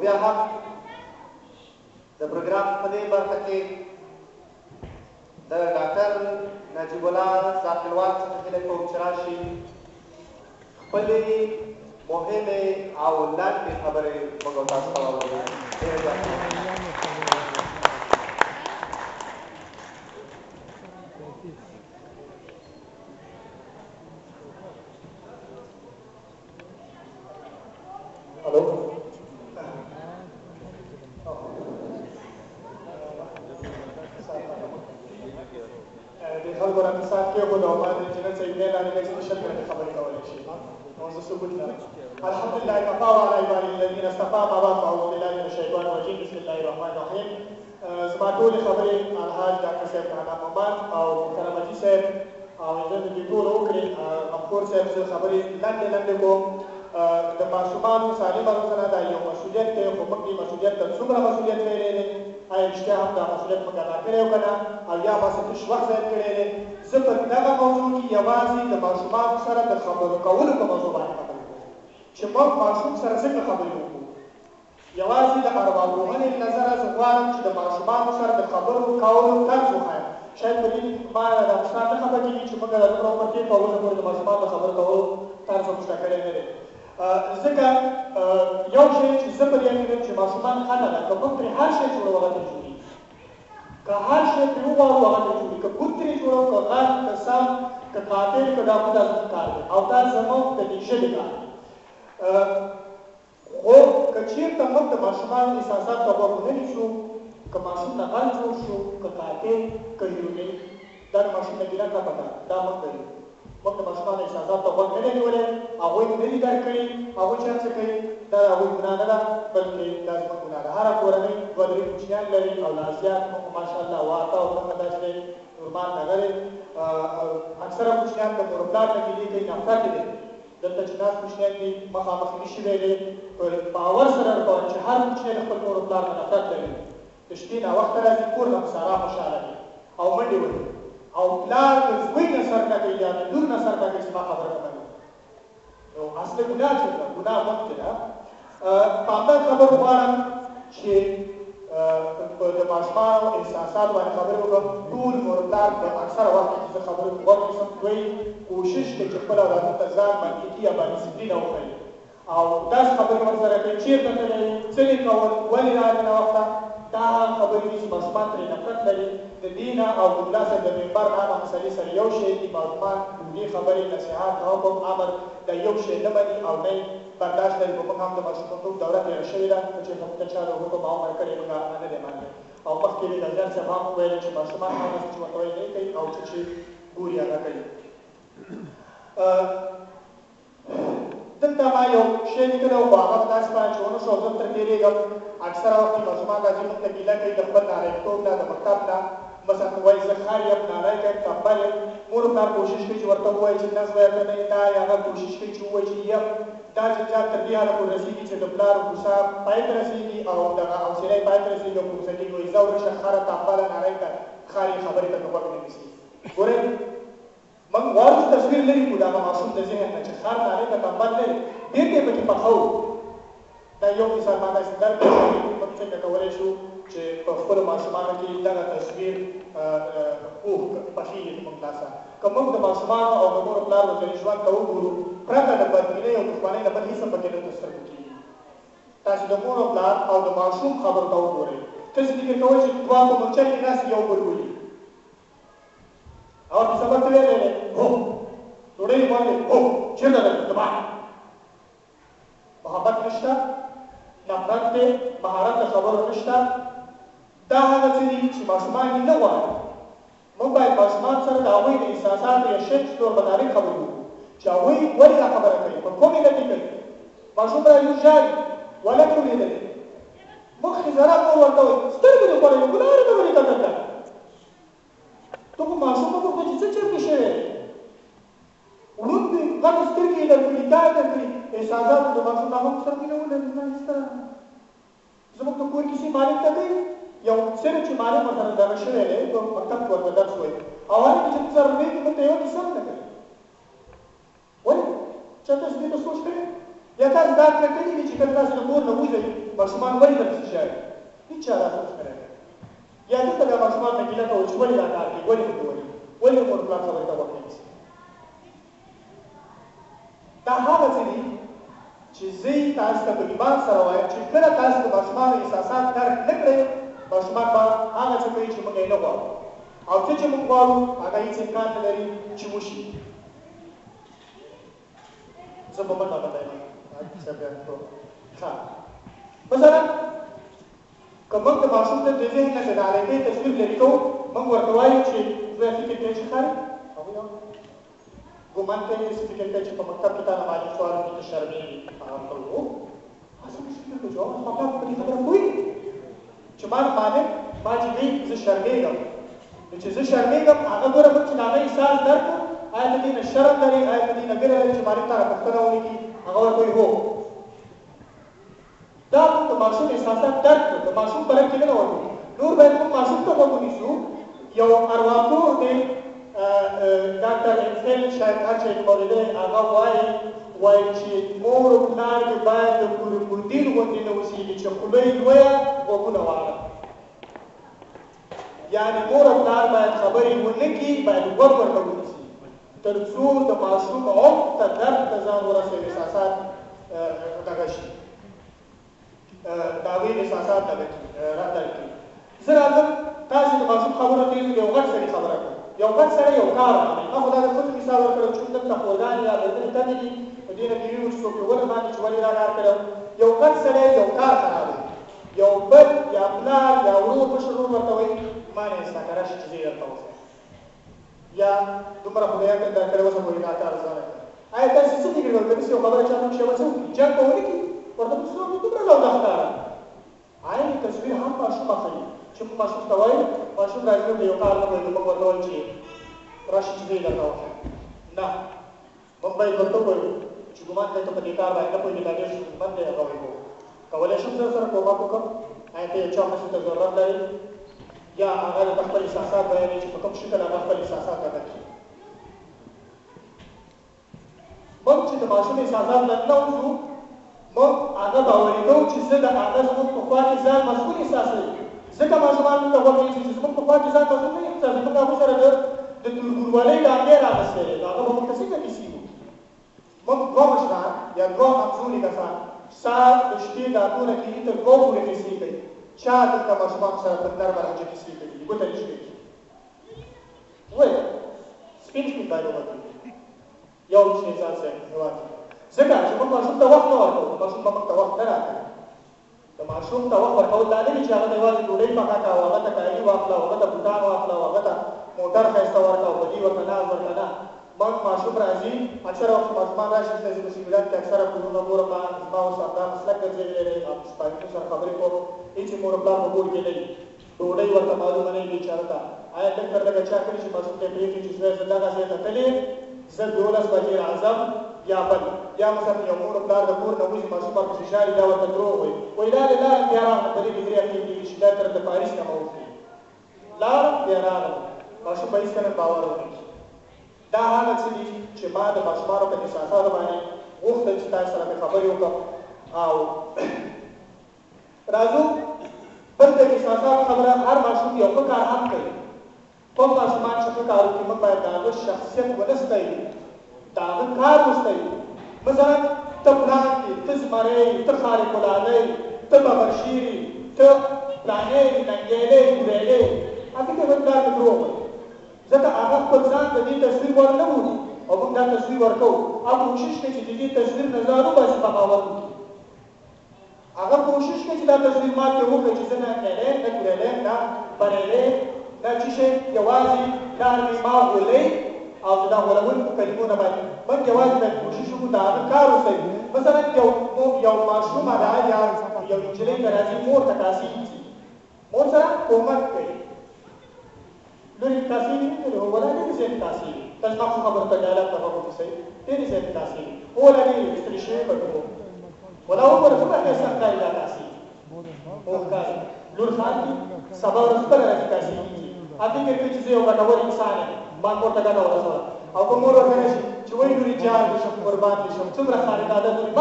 بیا هم د پروګرام په دې برخه کې د ډاکټر نجیب الله ذاکروال څخه هیله کوم چې راشي خپلې مهمې او لنډې خبرې موږ تاسو ته واورو. الحمدلله كفى وعلى عباده الذين اصطفى ما بعد اعوذ بالله من الشيطان الرجيم بسم الله الرحمن الرحيم. زما ټولې خبرې الحاج ډاکټر صاحب رانا محمد او کرامتي صاحب او د دې ټول وکړي مفکور صاحب زه خبرې لنډې کوم. د ماشومانو سالمه روزنه دا یو مسؤلیت دی، خو موږ دې مسؤلیت ته څومره مسؤلیت ویلی دی، آیا رښتیا هم دا مسؤلیت موږ ادا کړی او که نه، او یا ما څه تش وخت ضایع کړی دی. زه په دغه موضوع کې یوازې د ماشومانو سره د خبرو کولو په موضوع باندې خبرې کوم چې موږ ماشوم سره څنګه خبرې وکړو. یوازې د ارواپوهنې له نظره زه غواړم چې د ماشومانو سره د خبرو کولو طرز وښایم. شاید په دې ما د استاد نه خبر کېږي چې موږ د دومره عمر کې په اوسه پورې د ماشومانو د خبرو کولو طرز هم زده کړی نه دی. ځکه یو شی چې زه په دې اړه یم چې ماشومان ښه نه ده، که موږ پرې هر شی جوړو هغه ترې جوړېږي، که هر شی پرې وغواړو هغه ترې جوړېږي، که بوټ ترې جوړو، که غږ، که سم، که قاتل، که دا دا زموږ کار دی او دا زموږ د دې ژبې کار دی. خو که چېرته موږ د ماشومانو احساسات ته غوږ ونه نیسو، که ماشوم نه غل جوړ شو، که قاتل، که هیروګي، دا د ماشوم نه ګیله کړه پکار دا موږ کوي. موږ د ماشومانو احساسات ته غوږ نه دی نیولی، هغوی نه دي درک کړي، هغوی چې هر څه کوي دا د هغوی ګناه نه ده، بلکې دا زموږ ګناه ده. هره کورنۍ دوه درې کوچنیان لري او لا زیات موږ ماشاءالله واته او څنګه داسې دی نورمال هغه دی. اکثره کوچنیان د مور پلار نه ګیلې کوي، نفرت دی. دلته چې ناست کوچنیان دي مخامخ نشي ویلی، په باور سره ورکوم چې هر کوچنی د خپل مور پلار نه نفرت لري. د شپې ناوخته راځي کور نه په سارا خوشحاله وي او منډې وهي او پلار د زوی نه سر نه کوي یا د لور نه سر نه کوي چې ما خبره نه مني. نو اصل ګناه چې ده ګناه مخکې ده. په همدا خبر غواړم چې د ماشومانو احساسات باندې خبرې وکړم. ټول مور پلار په اکثره وخت کې چې زه خبرې غوږ نیسم دوی کوشش کوي چې خپل اولادونو ته ځان منطقي یا باډسپلینه وښیي او داسې خبرې ورسره کوي چېرته تللی، څه دې کول، ولې راغلې ناوخته. دا هغه خبرې دي چې ماشومان ترې نفرت لري. د دې نه او د ملا صاحب د ممبر نه هغه مسلې سره یو شی دي. ماشومان دې خبرې نصیحت حکم امر دا یو شی نه مني او نه یې برداشت لري. موږ هم د ماشومتوب دوره تېره شوې ده چې موږ چا د حکم او امر کړی موږ نه دی منلی. او مخکې مې د ځان صاحب هم وویل چې ماشومان هغه څه چې ورته وایي نه کوي او څه چې ګوري هغه کوي. دلته ما یو شی لیکلی و خو هغه په داسې باندې چې ونه شو زه تر تېرېږم. اکثره وخت کې ماشومان راځي موږ ته ګیله کوي د خپل نارینتوب نه، د مکتب نه. مثلا وایي زه خر یم، ناری یم، تنبل یم. مور پلار کوشش کوي چې ورته ووایي چې نس وایه که نه یې نه، یا هغه کوشش کوي چې ووایي چې یم. دا جنجال تر دې حده پورې رسېږي چې د پلار غوسه پای ته رسېږي او دغه حوصله یې پای ته رسېږي او غوسه کېږي وایي ځه ورشه خره تنبله ناری ته خر یې خبرې ته مې غوږ نه نیسي. ګورئ موږ غواړو چې تصویر لري کړو د هغه ماشوم د ذهن نه چې خر ناری ته تنبل لري ډېر دی پکې پخوو. دا یو مثال ما داسې درکړی موږ څنګه کولی شو چې په خپلو ماشومانو کې دغه تصویر پخېږي زموږ لاسه. که موږ د ماشومانو او د مور پلار ورځني ژوند ته وګورو پرته د بدبینۍ او دښمنۍ نه بل هېڅ هم پکې نه په سترګو کېږي. تاسې د مور او پلار او د ماشوم خبرو ته وګورئ. تاسې فکر کوئ چې دوه په مورچه کې ناست یو بل ولي او ورته سبق ته ویلی دی هو ډوډۍ یې خوړلې هو چېرته ده دبا محبت نشته، نفرت دی، مهارت د خبرو نشته. دا هغه څه دي چې ماشومان یې نه غواړي. موږ باید ماشومان سره د هغوی د احساساتو یا شک طور مطابق خبرې وکړو چې هغوی ولې دا خبره کوي، په کومې ګټې کوي. ماشوم راځي ژاړي ولک یې ولیدلې موږ خزرات مو ورته وایي سترګې دې خوړلې ګلارې ته ولې کتل کړه. ته خو ماشوم ته وګوره چې څه چرته شوی دی ړوند دی غټې سترګې یې درکړي دا یې درکړي احساساتو د ماشوم هغه سره مینه ولري نه هېڅ زموږ د کور کیسې معلم ته کوي یو صرف چې معلم ورسره دغه شوی دی په مکتب کې ورته درس وایي او هغې کې چې موږ سره روی کړي موږ ته یوه کیسه هم نه کوي. ولې چا تاسو دې ته سوچ کړی یا تاسو دا کړی دي چې کله تاسو د کور نه وځئ ماشومان ولې درپسې ژاړي هېڅ چا دا سوچ کړی یا دلته بیا ماشومان نه ګیله کوي چې ولې دا کار کوي ولې دې کوي ولې مور پلار خبرې ته وخت نه نیسي دا هغه څه دي چې زه تاسو ته په ایمان سره وایم چې کله تاسو د ماشومانو احساسات درک نه کړئ ماشومان به هغه څه کوي چې موږ یې نه غواړو او څه چې موږ غواړو هغه هېڅ امکان نه لري چې وشي زه به منډه منډه یم مثلا که موږ د ماشوم د ذهن نه د علیحدې تصویر لرې کوو موږ ورته وایو چې زه فکر کوي چې ښکاري ګمان کوي چې فکر کوي چې په مکتب کې تا نه معلم سوال وکړي ته شرمېږي هغه ورته وایي هسې مې فکر کوي چې زما پلار په دې خبره پوهېږي چې ما معلم ما چې دی زه شرمېږم نو چې زه شرمېږم هغه ګوره موږ چې د هغه احساس درک کړو آیا د دې نه شرم لري آیا د دې نه ګیره لري چې معلم تا نه پوښتنه ونه کړي هغه ورته وایي هو دا موږ د ماشوم احساسات درک کړو د ماشوم په رنګ کې نه ورکړو نور باید موږ ماشوم ته غوږ ونیسو یو ارواپوه دی ډاکټر انفیل شاید هر چا یې اورېدلی هغه وایي چې مور او پلار دې باید د مدیر غوندې نه اوسېږي چې خوله یې لویه غوږونه واړه یعنې مور او پلار باید خبرې ونه کړي باید غوږ ورته ونیسي تر څو د ماشوم عمق ته درک ته ځان ورسوي احساسات دغه شي د هغوی احساسات دغه کړي راتلل کړي زه راځم تاسې د ماشوم خبرو ته یو غټ سړي خبره کوم یو غټ سړی یو کار راغلی ما خو دا د خپل مثال ورکړی چې دلته خورګانې یا بدنې تنې دي په دې نه ګیري چې څوک یې ونه باندې چې ولې را کار کړی یو غټ سړی یو کار خرابوي یو بل یا پلار یا ورور مشر ورور ورته وایي ما نه زده که راشي چې زه یې درته وښیم یا دومره خدای در کړی اوسه پورې دا کار زده نه کړم آیا تاسې څه فکر کوئ که داسې یو خبره چا ته وشي به څه وکړي جنګ به ونه کړي ورته په څه دومره لوده ښکاره عین تصویر هم ماشوم اخلي چې موږ ماشوم ته وایو ماشوم راځي د یو کار نه کوي موږ ورته وایو چې راشي چې زه یې درته وښیم نه موږ باید ورته ووایو چې ګمان کوي ته په دې کار باندې نه پوهېږې دا ډېر ستونزمن دی هغه وایي کولی شم زه سره کومک وکړم آیا ته یو چا مسو ته ضرورت لري یا هغه د خپل احساسات بیانوي چې په کوم شکل هغه خپل احساسات ادا کړي موږ چې د ماشوم احساسات نه وځو موږ هغه باوري کوو چې زه د هغه زموږ په خوا کې ځان مسؤل احساسوي ځکه ماشومان ته غوږ نیسي چې زموږ په خوا کې ځان مسؤل نه احساسوي موږ هغوی سره د تربورولۍ ډانګې راغستی دی نو هغه به موږ ته څنګه کیسې وکړي موږ دوه مشران یا دوه همزولي کسان سهار د شپې دا ټوله کیلي تر دوه پورې کیسې کوي چا دلته ماشومانو سره په نرمه لهجه کیسې کوي ګوته نه شي کوي ووایه سپین سپین باید وغږېږي یو چې ځان سره هېواد ځکه چې موږ ماشوم ته وخت نه ورکوو ماشوم به موږ ته وخت نه راکوي د ماشوم ته وخت ورکول دا نه وي چې هغه ته یوازې ډوډۍ پخه کړه او هغه ته کالي واخله او هغه ته بوټان واخله او هغه ته موټر ښایسته ورکړه او په دې ورته ناز ورکړه نه موږ ماشوم راځي اکثره وخت ماشومان راشي چې په سیمینار کې اکثره کورونه ګورم زما اوس همدا مسلک ګرځېدلی دی سپارښتنو سره خبرې کوم هېڅ یې مور او پلار په کور کې نه وي ډوډۍ ورته معلومه نه وي بېچاره ته آیا لږ تر لږه چا کړي چې ماشوم ته یې پرېږدي چې زه دغه ځای ته تللی زه 12 بجې راځم یا بل یا مثلا یو مور او پلار د کور نه وځي ماشوم ورپسې ژاړي یا ورته دروغ وایي وایي لاړې لاړم بیا راغلم په دې کې 3 هفتې کېږي چې دا تر د پاریس نه به وکړي لاړم بیا راغلم ماشوم به هېڅکله باور ونه کړي دا هغه څه دي چې ما د ماشومانو په احساساتو باندې غوښتل چې تاسو سره مې خبرې وکړم او راځو بل د احساساتو خبره هر ماشوم یو ښه کار هم کوي کوم ماشومان چې ښه کار وکړي موږ باید د هغه شخصیت ونه ستایو د هغه کار وستایو مثلا ته پلان کې ته زمری ته خارق العاده ته ببرشیر ته پلانې ننګېلی ګورېلی هغې ته به پلار ته دروغ وایي ځکه هغه خپل ځان د دې تصویر ور نه بولي او موږ دا تصویر ورکوو هغه کوشش کوي چې د دې تصویر نه ځان وباسي بغاوت وکړي هغه کوشش کوي چې دا تصویر ما ته وکړي چې زه نه ننګېلی نه ګورېلی نه بریلی نه چې شی یوازې پلار مې ما غولی او دا غولونکو کلمونه باندې موږ یوازې باید کوشش وکړو د هغه کار وستایو مثلا یو ماشومه ده یا یو نجلۍ ته راځي مور ته کاسې نیسي مور سره کومک کوي لورې کاسې دې نه لري ولا ډېرې زیاتې کاسې دي ته زما خو خبرو ته ډایلاګ ته غوږ ونیسئ ډېرې زیاتې کاسې دي ولا ډېرې ستړي شوې به کوو ولا وګوره څومره ښایسته ښکاري دا کاسې او ښکاري لور خاندي سبا ورځ بله راځي کاسې نیسي فکر کوي چې زه یو ګټور انسان یم ما کور ته ګټه ورسوله او که مور ورته نه شي چې وایي لورې جار دې شم قربان دې شم څومره خارقاده لورې